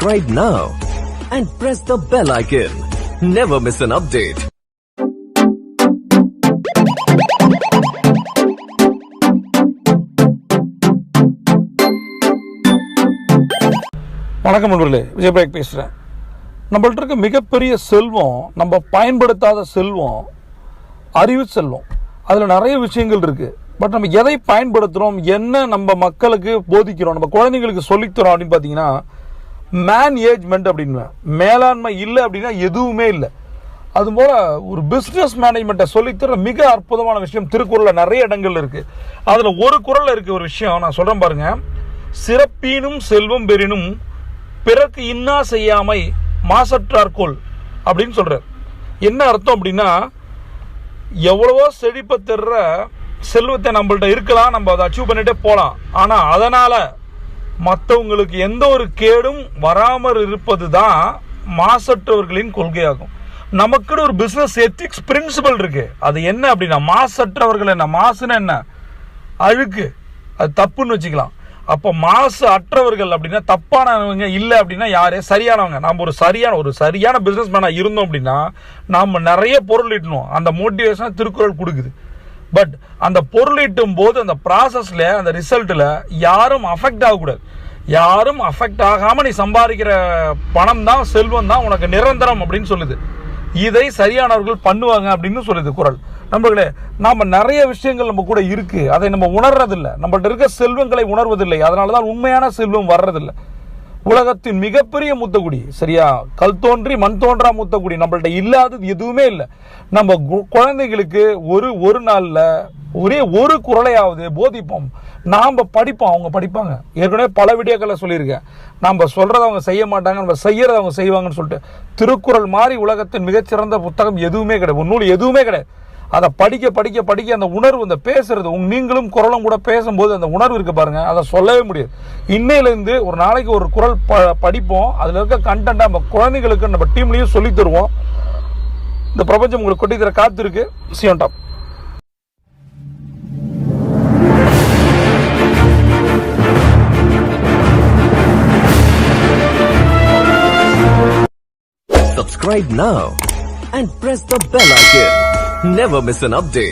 Subscribe now and press the bell icon. Never miss an update. வணக்கம் நண்பர்களே, விஜயபாக் பேசுகிறேன். நம்மள்ட்ட இருக்க மிகப்பெரிய செல்வம், நம்ம பயன்படுத்தாத செல்வம், அறிவு செல்வம். அதில் நிறைய விஷயங்கள் இருக்குது. பட் நம்ம எதை பயன்படுத்துகிறோம், என்ன நம்ம மக்களுக்கு போதிக்கிறோம், நம்ம குழந்தைங்களுக்கு சொல்லித்தரோம் அப்படின்னு பார்த்தீங்கன்னா மேனேஜ்மெண்ட் அப்படின்னு. மேலாண்மை இல்லை அப்படின்னா எதுவுமே இல்லை. அதுபோல் ஒரு பிஸ்னஸ் மேனேஜ்மெண்ட்டை சொல்லித்தர மிக அற்புதமான விஷயம் திருக்குறளில் நிறைய இடங்கள் இருக்குது. அதில் ஒரு குறளில் இருக்க ஒரு விஷயம் நான் சொல்கிறேன் பாருங்க. சிறப்பீனும் செல்வம் பெறினும் பிறக்கு இன்னா செய்யாமை மாசற்றார்கோள் அப்படின்னு சொல்கிறார். என்ன அர்த்தம் அப்படின்னா, எவ்வளவோ செழிப்பை தர்ற செல்வத்தை நம்மள்ட்ட இருக்கலாம், நம்ம அதை அச்சீவ் பண்ணிட்டே போகலாம். ஆனால் அதனால் மற்றவங்களுக்கு எந்த ஒரு கேடும் வராமல் இருப்பது தான் மாசற்றவர்களின் கொள்கையாகும். நமக்குன்னு ஒரு பிஸ்னஸ் எத்திக்ஸ் பிரின்சிபல் இருக்கு. அது என்ன அப்படின்னா, மாசற்றவர்கள் என்ன, மாசுன்னு என்ன, அழுக்கு, அது தப்புன்னு வச்சுக்கலாம். அப்போ மாசு அற்றவர்கள் அப்படின்னா தப்பானவங்க இல்லை அப்படின்னா யாரு, சரியானவங்க. நம்ம ஒரு சரியான பிஸ்னஸ் மேனாக இருந்தோம் அப்படின்னா நாம் நிறைய பொருள் ஈட்டணும். அந்த மோட்டிவேஷனை திருக்குறள் கொடுக்குது. பட் அந்த பொருள் ஈட்டும் போது அந்த ப்ராசஸில், அந்த ரிசல்ட்டில் யாரும் அஃபெக்ட் ஆகக்கூடாது. யாரும் அஃபெக்ட் ஆகாமல் நீ சம்பாதிக்கிற பணம் தான், செல்வம் தான் உனக்கு நிரந்தரம் அப்படின்னு சொல்லுது. இதை சரியானவர்கள் பண்ணுவாங்க அப்படின்னு சொல்லுது குறள். நண்பர்களே, நாம் நிறைய விஷயங்கள் நம்ம கூட இருக்குது, அதை நம்ம உணர்றதில்லை. நம்மள்ட்ட இருக்க செல்வங்களை உணர்வதில்லை. அதனால தான் உண்மையான செல்வம் வர்றதில்லை. உலகத்தின் மிகப்பெரிய மூத்தக்குடி, சரியா, கல் தோன்றி மண் தோன்றா மூத்தக்குடி நம்மள்ட்ட இல்லாதது எதுவுமே இல்லை. நம்ம குழந்தைகளுக்கு ஒரு நாளில் ஒரே ஒரு குறளையாவது போதிப்போம். நாம் படிப்போம், அவங்க படிப்பாங்க. ஏற்கனவே பல வீடியோக்களை சொல்லியிருக்கேன். நம்ம சொல்கிறத அவங்க செய்ய மாட்டாங்க, நம்ம செய்யறதை அவங்க செய்வாங்கன்னு சொல்லிட்டு. திருக்குறள் மாதிரி உலகத்தின் மிகச்சிறந்த புத்தகம் எதுவுமே கிடையாது, ஒரு நூல் எதுவுமே கிடையாது. அதை படிக்க படிக்க படிக்க அந்த உணர்வு, அந்த பேசுறது, நீங்களும் குறளும் கூட பேசும்போது அந்த உணர்வு இருக்கு பாருங்க, அதை சொல்லவே முடியாது. இன்னையிலேருந்து ஒரு நாளைக்கு ஒரு குறள் படிப்போம். அதில் இருக்க கண்டென்ட் நம்ம குழந்தைகளுக்கு நம்ம டீம்லேயும் சொல்லி தருவோம். இந்த பிரபஞ்சம் உங்களுக்கு கொட்டி தர காத்து இருக்கு. Zion top. Subscribe now and press the bell icon. Never miss an update.